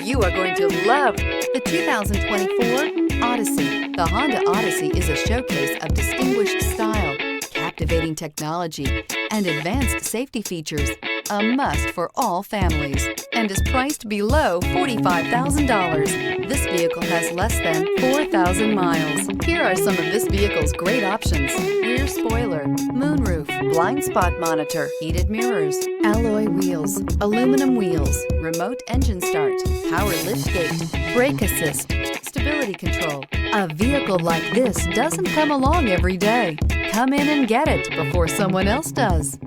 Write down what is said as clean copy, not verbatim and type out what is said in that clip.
You are going to love the 2024 Odyssey. The Honda Odyssey is a showcase of distinguished style, captivating technology, and advanced safety features. A must for all families, and is priced below $45,000. This vehicle has less than 4,000 miles. Here are some of this vehicle's great options: rear spoiler, moonroof, blind spot monitor, heated mirrors, alloy wheels, aluminum wheels, remote engine start, power liftgate, brake assist, stability control. A vehicle like this doesn't come along every day. Come in and get it before someone else does.